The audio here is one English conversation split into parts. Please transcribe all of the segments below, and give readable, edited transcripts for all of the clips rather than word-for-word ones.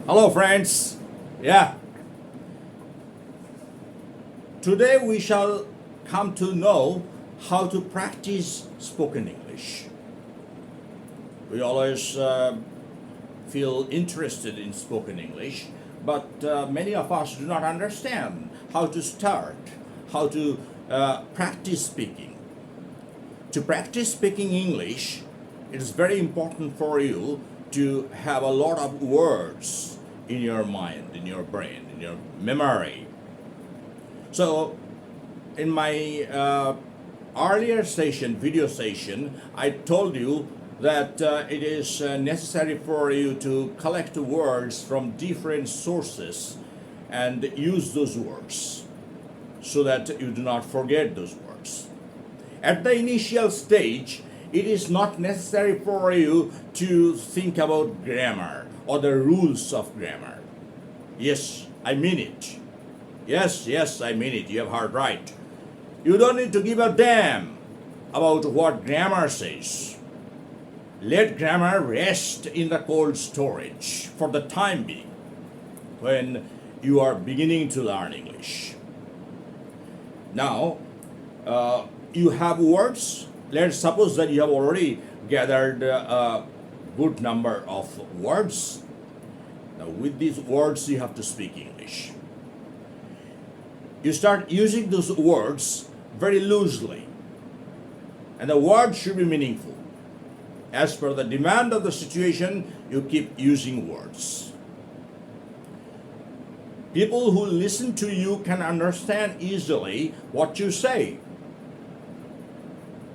Hello, friends. Yeah, today we shall come to know how to practice spoken English. We always feel interested in spoken English, but many of us do not understand how to start, how to practice speaking. To practice speaking English, it is very important for you to have a lot of words in your mind, in your brain, in your memory. So, in my earlier session, video session, I told you that it is necessary for you to collect words from different sources and use those words so that you do not forget those words. At the initial stage, it is not necessary for you to think about grammar or the rules of grammar. Yes, I mean it. Yes, I mean it. You have heard right. You don't need to give a damn about what grammar says. Let grammar rest in the cold storage for the time being when you are beginning to learn English. Now, you have words. Let's suppose that you have already gathered a good number of words. Now, with these words, you have to speak English. You start using those words very loosely, and the words should be meaningful. As per the demand of the situation, you keep using words. People who listen to you can understand easily what you say.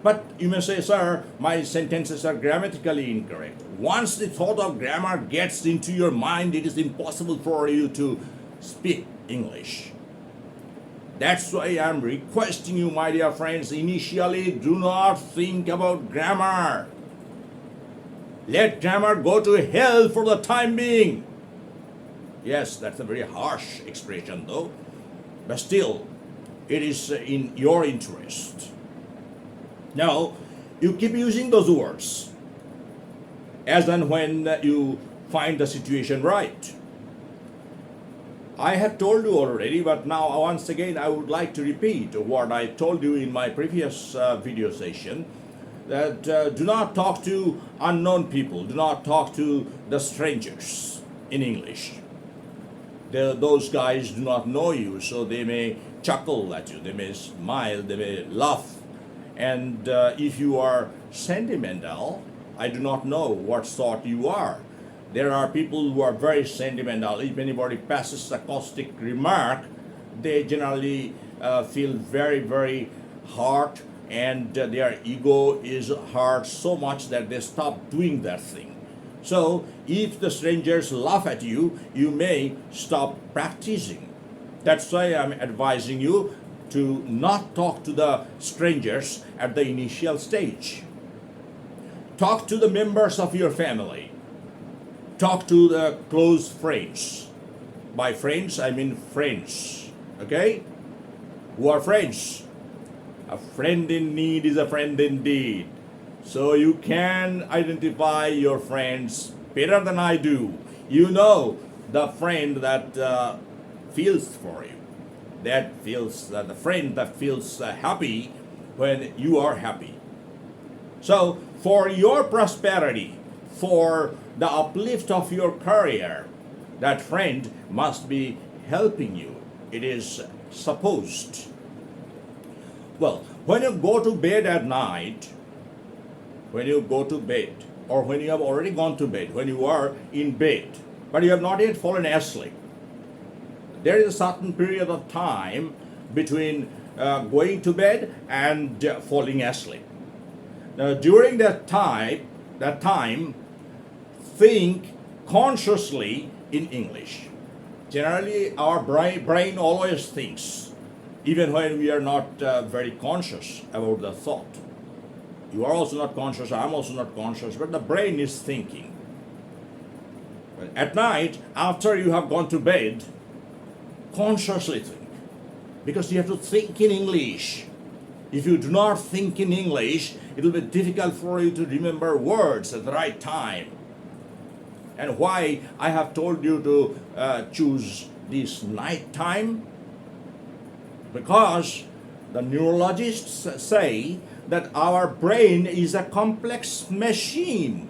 But you may say, sir, my sentences are grammatically incorrect. Once the thought of grammar gets into your mind, it is impossible for you to speak English. That's why I'm requesting you, my dear friends, initially do not think about grammar. Let grammar go to hell for the time being. Yes, that's a very harsh expression though, but still, it is in your interest. Now, you keep using those words as and when you find the situation right. I have told you already, but now once again I would like to repeat what I told you in my previous video session, that do not talk to unknown people, do not talk to the strangers in English. Those guys do not know you, so they may chuckle at you, they may smile, they may laugh. And if you are sentimental, I do not know what sort you are. There are people who are very sentimental. If anybody passes a caustic remark, they generally feel very, very hurt, and their ego is hurt so much that they stop doing that thing. So, if the strangers laugh at you, you may stop practicing. That's why I'm advising you to not talk to the strangers at the initial stage. Talk to the members of your family. Talk to the close friends. By friends, I mean friends. Okay? Who are friends? A friend in need is a friend indeed. So you can identify your friends better than I do. You know the friend that feels for you. That feels the friend that feels happy when you are happy. So for your prosperity, for the uplift of your career, that friend must be helping you. It is supposed. Well, when you go to bed at night, or when you have already gone to bed, when you are in bed, but you have not yet fallen asleep, there is a certain period of time between going to bed and falling asleep. Now, during that time, think consciously in English. Generally, our brain always thinks, even when we are not very conscious about the thought. You are also not conscious, I'm also not conscious, but the brain is thinking. But at night, after you have gone to bed, consciously think, because you have to think in English. If you do not think in English, it will be difficult for you to remember words at the right time. And why I have told you to choose this night time? Because the neurologists say that our brain is a complex machine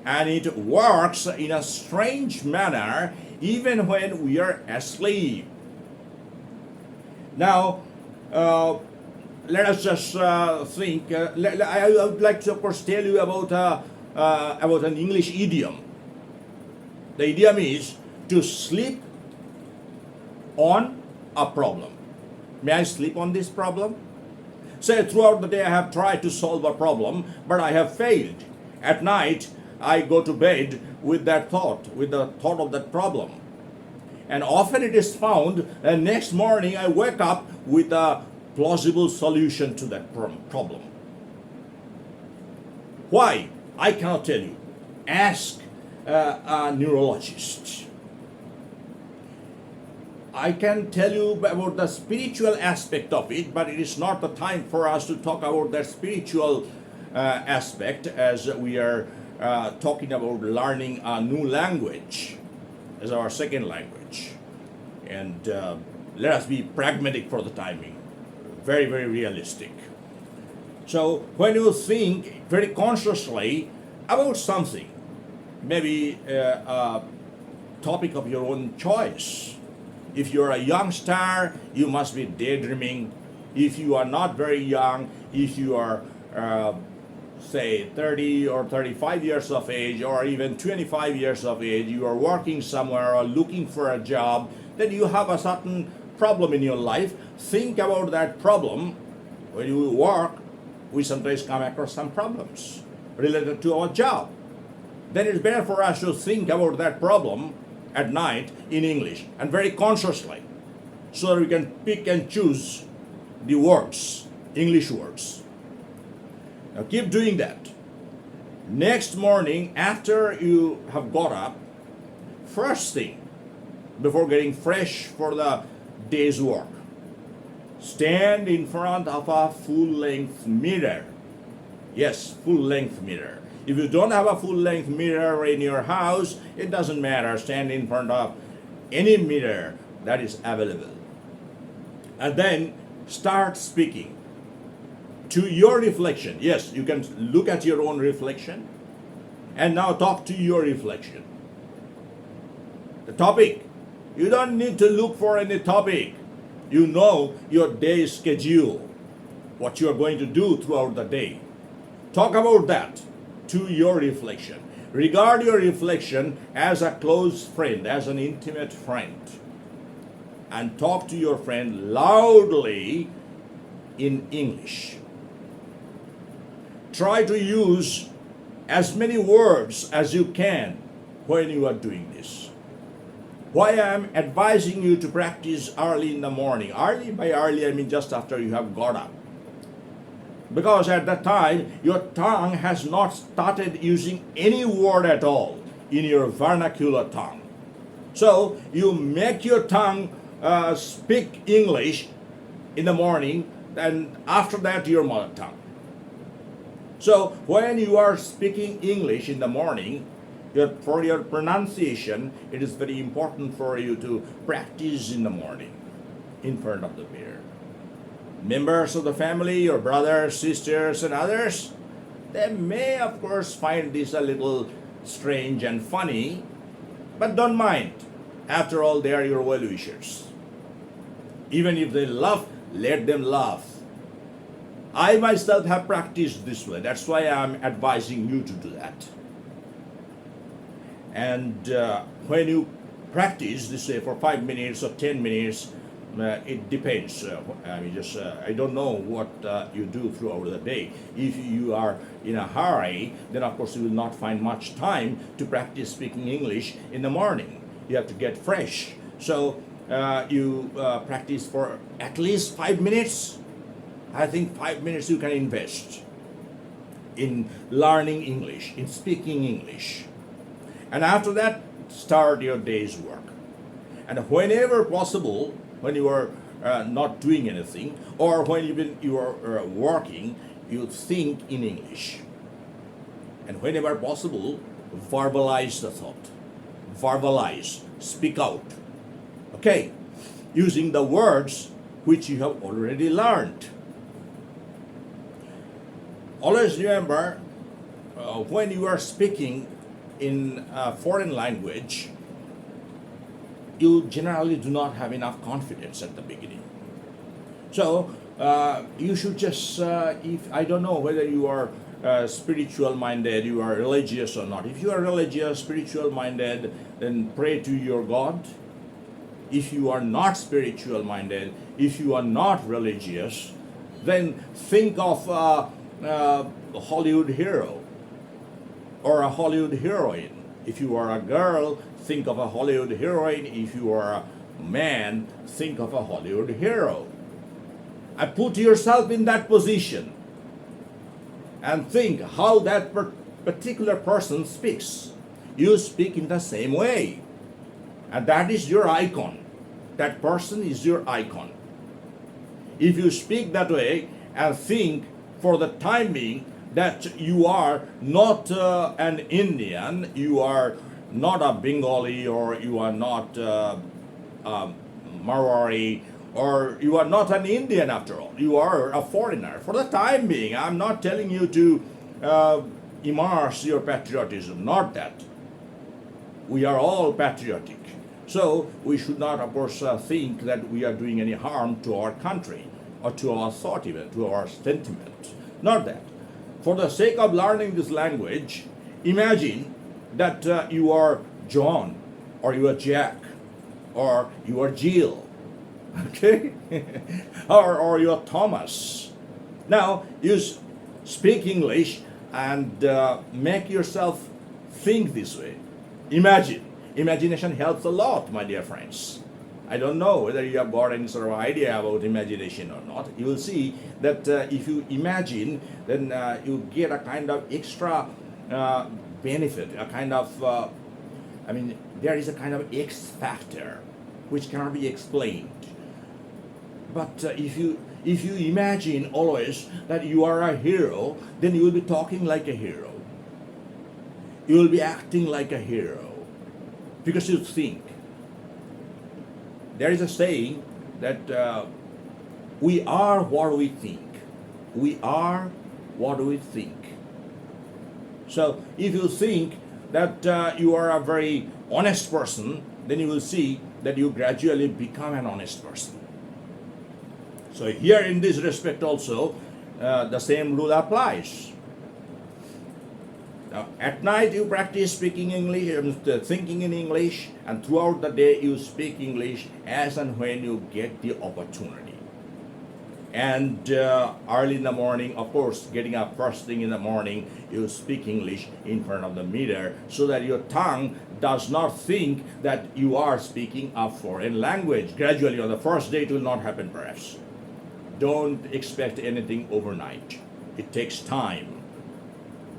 and it works in a strange manner even when we are asleep. Now, let us just think. I would like to, of course, tell you about an English idiom. The idiom is to sleep on a problem. May I sleep on this problem? Say throughout the day I have tried to solve a problem, but I have failed. At night, I go to bed with the thought of that problem. And often it is found that next morning I wake up with a plausible solution to that problem. Why? I cannot tell you. Ask a neurologist. I can tell you about the spiritual aspect of it, but it is not the time for us to talk about that spiritual aspect, as we are talking about learning a new language as our second language. And let us be pragmatic for the timing, very, very realistic. So when you think very consciously about something, maybe a topic of your own choice. If you're a youngster, you must be daydreaming. If you are not very young, if you are, say, 30 or 35 years of age, or even 25 years of age, you are working somewhere or looking for a job, then you have a certain problem in your life. Think about that problem. When you work, we sometimes come across some problems related to our job. Then it's better for us to think about that problem at night in English and very consciously, so that we can pick and choose the words, English words. Now keep doing that. Next morning, after you have got up, first thing, before getting fresh for the day's work, stand in front of a full-length mirror. Yes, full-length mirror. If you don't have a full-length mirror in your house, it doesn't matter. Stand in front of any mirror that is available. And then start speaking to your reflection. Yes, you can look at your own reflection and now talk to your reflection. The topic. You don't need to look for any topic. You know your day schedule, what you are going to do throughout the day. Talk about that to your reflection. Regard your reflection as a close friend, as an intimate friend. And talk to your friend loudly in English. Try to use as many words as you can when you are doing this. Why I am advising you to practice early in the morning. Early, by early I mean just after you have got up. Because at that time, your tongue has not started using any word at all in your vernacular tongue. So you make your tongue speak English in the morning, and after that your mother tongue. So when you are speaking English in the morning, for your pronunciation, it is very important for you to practice in the morning in front of the mirror. Members of the family, your brothers, sisters, and others, they may, of course, find this a little strange and funny, but don't mind. After all, they are your well-wishers. Even if they laugh, let them laugh. I myself have practiced this way. That's why I'm advising you to do that. And when you practice this way for 5 minutes or 10 minutes, it depends. I don't know what you do throughout the day. If you are in a hurry, then of course you will not find much time to practice speaking English in the morning. You have to get fresh. So you practice for at least 5 minutes. I think 5 minutes you can invest in learning English, in speaking English. And after that, start your day's work. And whenever possible, when you are not doing anything, or when even you are working, you think in English. And whenever possible, verbalize the thought. Verbalize, speak out. Okay, using the words which you have already learned. Always remember, when you are speaking in a foreign language, you generally do not have enough confidence at the beginning. So you should just, if I don't know whether you are spiritual minded, you are religious or not. If you are religious, spiritual minded, then pray to your God. If you are not spiritual minded, if you are not religious, then think of a Hollywood hero or a Hollywood heroine. If you are a girl, think of a Hollywood heroine. If you are a man, think of a Hollywood hero. And put yourself in that position and think how that particular person speaks. You speak in the same way. And that is your icon. That person is your icon. If you speak that way and think for the time being that you are not an Indian, you are not a Bengali, or you are not Marwari, or you are not an Indian after all. You are a foreigner. For the time being, I'm not telling you to immerse your patriotism, not that. We are all patriotic. So we should not, of course, think that we are doing any harm to our country or to our thought even, to our sentiment. Not that. For the sake of learning this language, imagine that you are John, or you are Jack, or you are Jill, okay? or you are Thomas. Now, you speak English and make yourself think this way. Imagine. Imagination helps a lot, my dear friends. I don't know whether you have got any sort of idea about imagination or not. You will see that if you imagine, then you get a kind of extra benefit, a kind of, there is a kind of X factor which cannot be explained. But if you imagine always that you are a hero, then you will be talking like a hero. You will be acting like a hero. Because you think. There is a saying that we are what we think. We are what we think. So if you think that you are a very honest person, then you will see that you gradually become an honest person. So here in this respect also, the same rule applies. Now, at night you practice speaking English, thinking in English, and throughout the day you speak English as and when you get the opportunity. And early in the morning, of course, getting up first thing in the morning, you speak English in front of the mirror so that your tongue does not think that you are speaking a foreign language. Gradually, on the first day, it will not happen perhaps. Don't expect anything overnight. It takes time.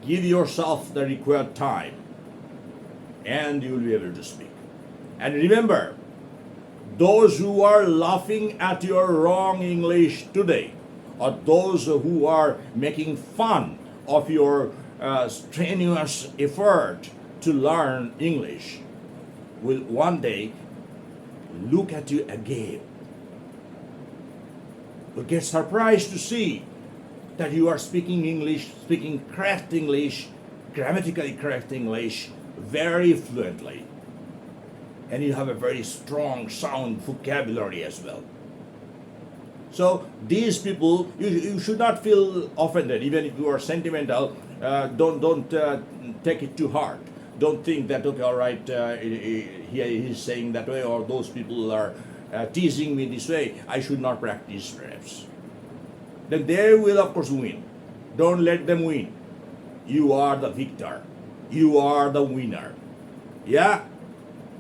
Give yourself the required time, and you will be able to speak. And remember, those who are laughing at your wrong English today, or those who are making fun of your strenuous effort to learn English, will one day look at you again. Will get surprised to see that you are speaking English, speaking correct English, grammatically correct English, very fluently. And you have a very strong, sound vocabulary as well. So these people, you should not feel offended, even if you are sentimental. Don't take it too hard. Don't think that, okay, all right, he's saying that way, or those people are teasing me this way. I should not practice perhaps. Then they will, of course, win. Don't let them win. You are the victor. You are the winner. Yeah?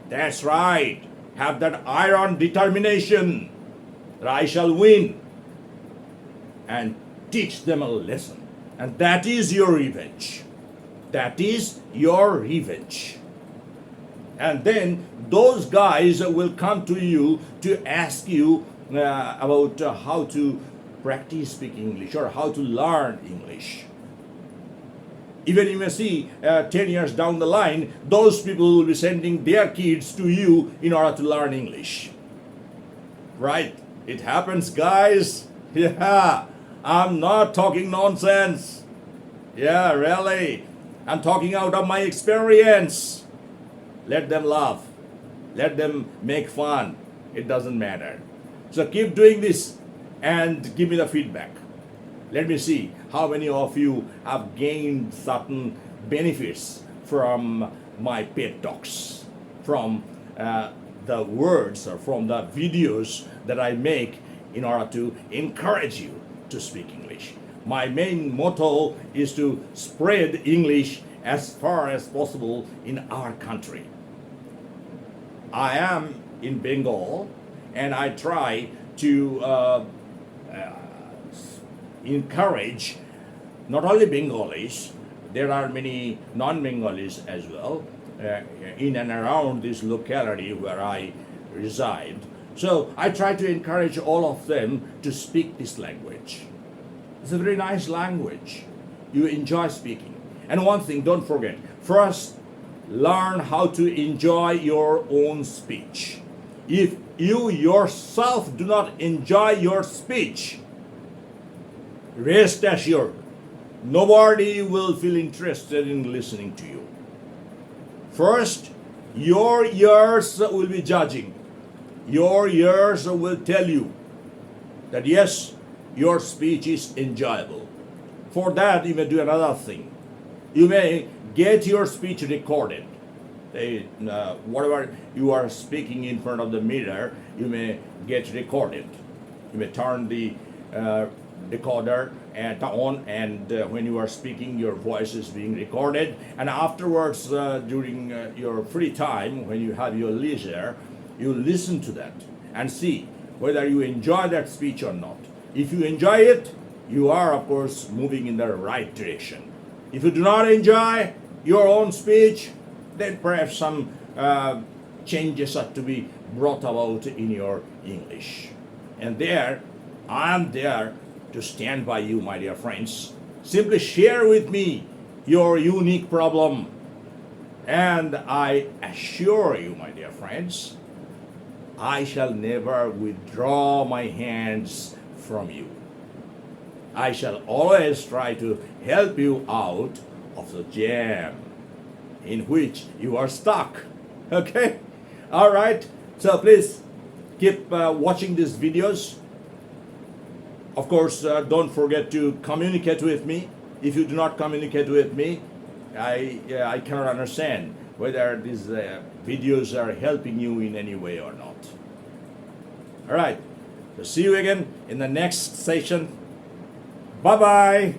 That's right. Have that iron determination that I shall win. And teach them a lesson. And that is your revenge. That is your revenge. And then those guys will come to you to ask you about how to practice speaking English or how to learn English. Even you may see 10 years down the line, those people will be sending their kids to you in order to learn English. Right? It happens, guys. Yeah, I'm not talking nonsense. Yeah, really. I'm talking out of my experience. Let them laugh. Let them make fun. It doesn't matter. So keep doing this and give me the feedback. Let me see how many of you have gained certain benefits from my pet talks, from the words or from the videos that I make in order to encourage you to speak English. My main motto is to spread English as far as possible in our country. I am in Bengal and I try to encourage not only Bengalis, there are many non-Bengalis as well in and around this locality where I reside. So I try to encourage all of them to speak this language. It's a very nice language. You enjoy speaking. And one thing, don't forget, first, learn how to enjoy your own speech. If you yourself do not enjoy your speech, rest assured, nobody will feel interested in listening to you. First, your ears will be judging. Your ears will tell you that yes, your speech is enjoyable. For that, you may do another thing. You may get your speech recorded. Whatever you are speaking in front of the mirror, you may get recorded. You may turn the recorder on, and when you are speaking, your voice is being recorded. And afterwards, during your free time, when you have your leisure, you listen to that and see whether you enjoy that speech or not. If you enjoy it, you are, of course, moving in the right direction. If you do not enjoy your own speech, then perhaps some changes are to be brought about in your English. And there, I am there to stand by you, my dear friends. Simply share with me your unique problem. And I assure you, my dear friends, I shall never withdraw my hands from you. I shall always try to help you out of the jam in which you are stuck. Okay? All right. So please keep watching these videos. Of course, don't forget to communicate with me. If you do not communicate with me, I cannot understand whether these videos are helping you in any way or not. All right. So see you again in the next session. Bye-bye.